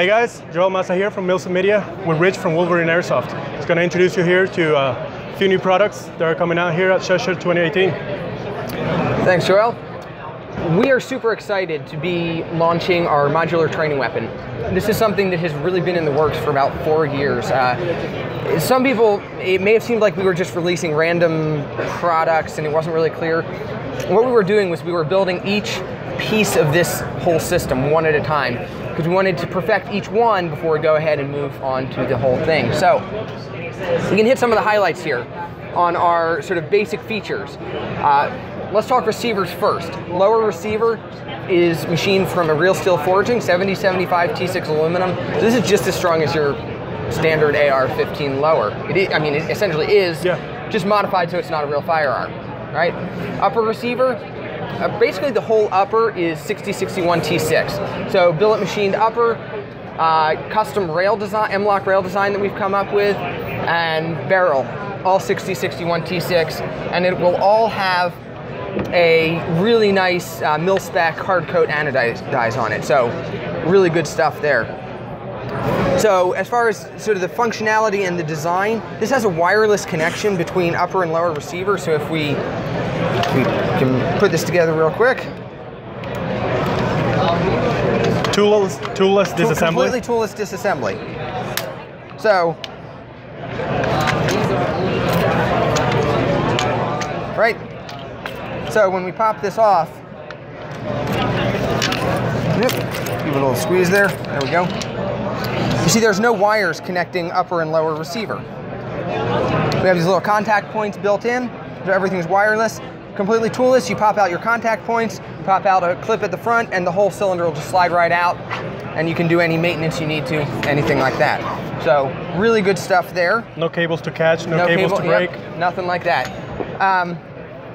Hey guys, Joel Massa here from Milsim Media with Rich from Wolverine Airsoft. He's going to introduce you here to a few new products that are coming out here at SHOT Show 2018. Thanks, Joel. We are super excited to be launching our modular training weapon. This is something that has really been in the works for about 4 years. Some people, it may have seemed like we were just releasing random products and it wasn't really clear. What we were doing was we were building each piece of this whole system one at a time, because we wanted to perfect each one before we go ahead and move on to the whole thing. So we can hit some of the highlights here on our sort of basic features. Let's talk receivers first. Lower receiver is machined from a real steel forging, 7075 T6 aluminum. So this is just as strong as your standard AR-15 lower. I mean, it essentially is, just modified so it's not a real firearm, right? Upper receiver, basically the whole upper is 6061 T6. So billet machined upper, custom rail design, M-LOK rail design that we've come up with, and barrel, all 6061 T6, and it will all have a really nice mil-spec hard coat anodize on it. So really good stuff there. So as far as sort of the functionality and the design, this has a wireless connection between upper and lower receiver. So if we can put this together real quick. Toolless disassembly? Completely toolless disassembly. So, right. So when we pop this off, give it a little squeeze there. There we go. You see there's no wires connecting upper and lower receiver. We have these little contact points built in, so everything's wireless. Completely toolless, you pop out your contact points, pop out a clip at the front, and the whole cylinder will just slide right out, and you can do any maintenance you need to, anything like that. So really good stuff there. No cables to catch, no cables to break. Yep, nothing like that.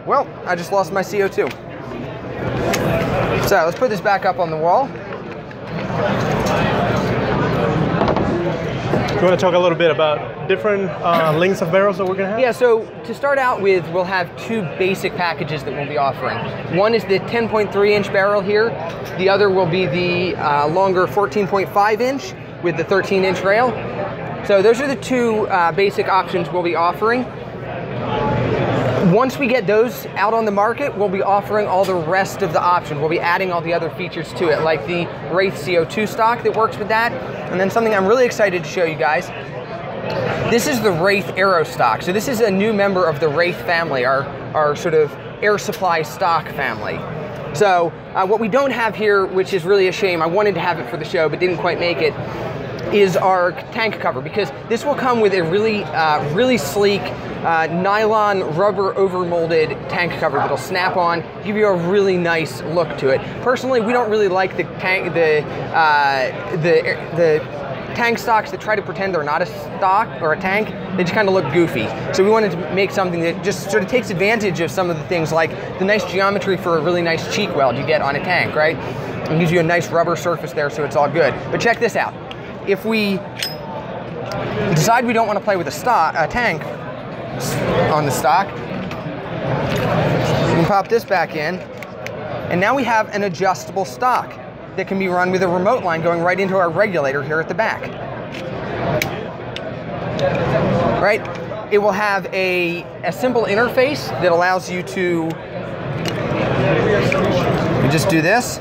Well, I just lost my CO2. So let's put this back up on the wall. You want to talk a little bit about different lengths of barrels that we're going to have? Yeah, so to start out with, we'll have two basic packages that we'll be offering. One is the 10.3-inch barrel here. The other will be the longer 14.5-inch with the 13-inch rail. So those are the two basic options we'll be offering. Once we get those out on the market, we'll be offering all the rest of the options. We'll be adding all the other features to it, like the Wraith CO2 stock that works with that. And then something I'm really excited to show you guys. This is the Wraith Aero stock. So this is a new member of the Wraith family, our sort of air supply stock family. So what we don't have here, which is really a shame, I wanted to have it for the show but didn't quite make it, is our tank cover, because this will come with a really sleek nylon rubber overmolded tank cover that'll snap on, give you a really nice look to it. Personally, we don't really like the tank stocks that try to pretend they're not a stock or a tank. They just kind of look goofy. So we wanted to make something that just sort of takes advantage of some of the things, like the nice geometry for a really nice cheek weld you get on a tank, right? It gives you a nice rubber surface there, so it's all good. But check this out. If we decide we don't want to play with a tank on the stock, we can pop this back in, and now we have an adjustable stock that can be run with a remote line going right into our regulator here at the back. Right? It will have a simple interface that allows you to just do this.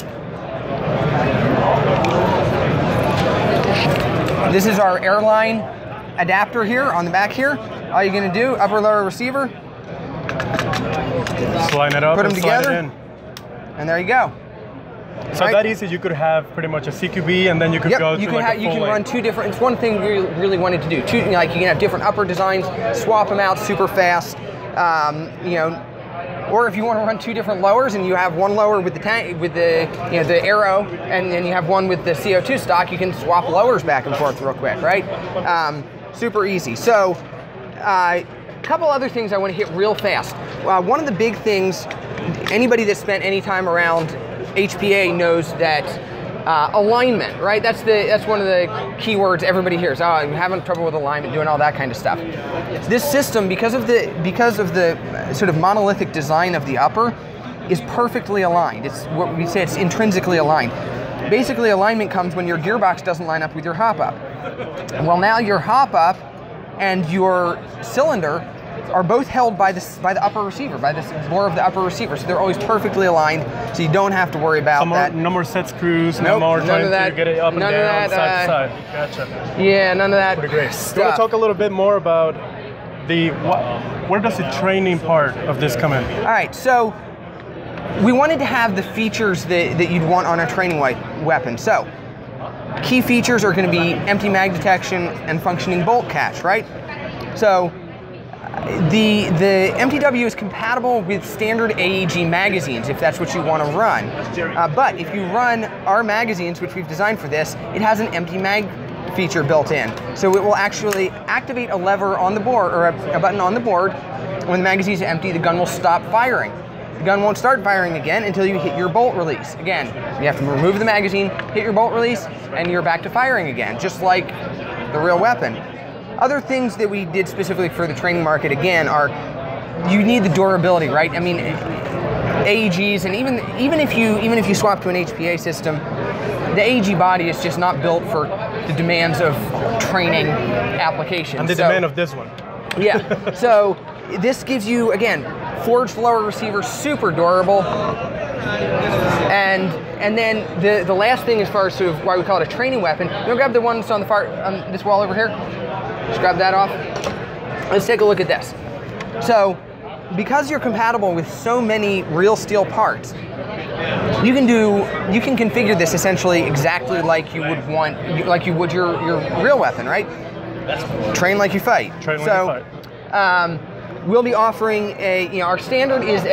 This is our airline adapter here on the back here. All you're going to do, upper lower receiver, slide it up, put them together, in. And there you go. So that easy, you could have pretty much a CQB, and then you could go to like a full you can run two different. It's one thing we really wanted to do. Like you can have different upper designs, swap them out super fast. You know, or if you want to run two different lowers and you have one lower with the tank, with the the Aero, and then you have one with the CO2 stock, you can swap lowers back and forth real quick, right? Super easy. So, a couple other things I want to hit real fast. One of the big things, anybody that spent any time around HPA knows that alignment, right? That's one of the keywords everybody hears. Oh, I'm having trouble with alignment, doing all that kind of stuff. This system, because of the sort of monolithic design of the upper, is perfectly aligned. It's what we say, it's intrinsically aligned. basically alignment comes when your gearbox doesn't line up with your hop-up. Well, now your hop-up and your cylinder are both held by the upper receiver, by this bore of the upper receiver, so they're always perfectly aligned, so you don't have to worry about that. No more set screws, nope, no more trying of that, to get it up and down, side to side. Gotcha. Yeah, none of that. Pretty great. Stuff. Do you want to talk a little bit more about where does the training part of this come in? All right, so we wanted to have the features that you'd want on a training weapon. So key features are going to be empty mag detection and functioning bolt catch, right? So the MTW is compatible with standard AEG magazines if that's what you want to run. But if you run our magazines, which we've designed for this, it has an empty mag feature built in. So it will actually activate a lever on the board, or a button on the board. When the magazine is empty, the gun will stop firing. The gun won't start firing again until you hit your bolt release. Again, you have to remove the magazine, hit your bolt release, and you're back to firing again, just like the real weapon. Other things that we did specifically for the training market, again, are you need the durability, right? I mean, AEGs, and even if you swap to an HPA system, the AEG body is just not built for the demands of training applications. And the demand of this one. Yeah, so this gives you, again, forged lower receiver, super durable. And then the last thing, as far as sort of why we call it a training weapon, you want to grab the one that's on this wall over here? Just grab that off. Let's take a look at this. So, because you're compatible with so many real steel parts, you can configure this essentially exactly like you would your real weapon, right? Train like you fight. Train like you fight. We'll be offering our standard is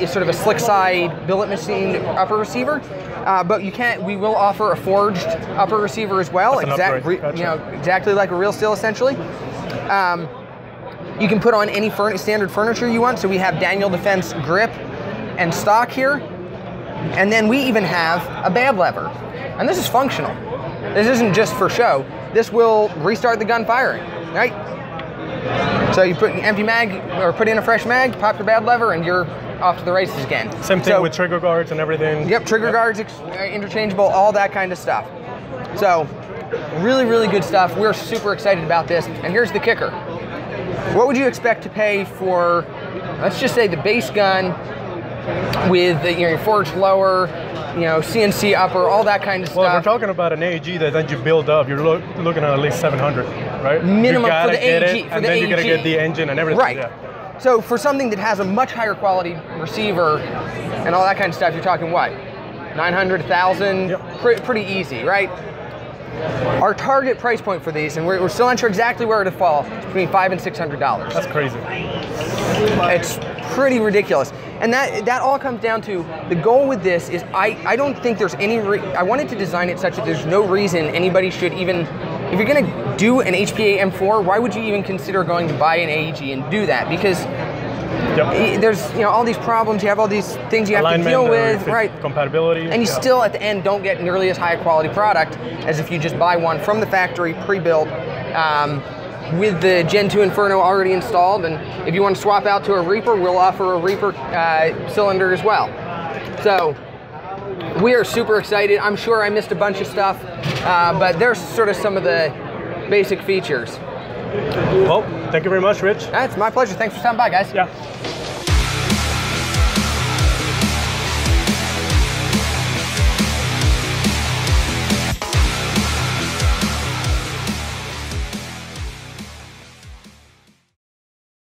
sort of a slick side billet machined upper receiver, but we will offer a forged upper receiver as well, exactly like a real steel essentially. You can put on any standard furniture you want, so we have Daniel Defense grip and stock here, and then we even have a bad lever, and this is functional. This isn't just for show. This will restart the gun firing, right? So you put an empty mag, or put in a fresh mag, pop your bad lever, and you're off to the races again. Same thing with trigger guards and everything. Yep, trigger guards, interchangeable, all that kind of stuff. So, really, really good stuff. We're super excited about this. And here's the kicker. What would you expect to pay for, let's just say, the base gun with your forged lower, CNC upper, all that kind of stuff? Well, we're talking about an AEG that you build up. You're looking at least 700, right? Minimum for the AEG. And then you gotta get the engine and everything. Right. Yeah. So for something that has a much higher quality receiver and all that kind of stuff, you're talking what? 900, 1,000? Yep. Pretty easy, right? Our target price point for these, and we're still not sure exactly where it'll fall, is between $500 and $600. That's crazy. It's pretty ridiculous. And that all comes down to, the goal with this is, I don't think there's any, I wanted to design it such that there's no reason anybody should even, if you're gonna do an HPA M4, why would you even consider going to buy an AEG and do that? Because there's all these problems, you have all these things you have to deal with, right? Compatibility. And you still at the end don't get nearly as high a quality product as if you just buy one from the factory, pre-built, with the Gen 2 Inferno already installed. And if you want to swap out to a Reaper, we'll offer a Reaper cylinder as well. So we are super excited. I'm sure I missed a bunch of stuff, but there's sort of some of the basic features. Well, thank you very much, Rich. It's my pleasure. Thanks for stopping by, guys. Yeah.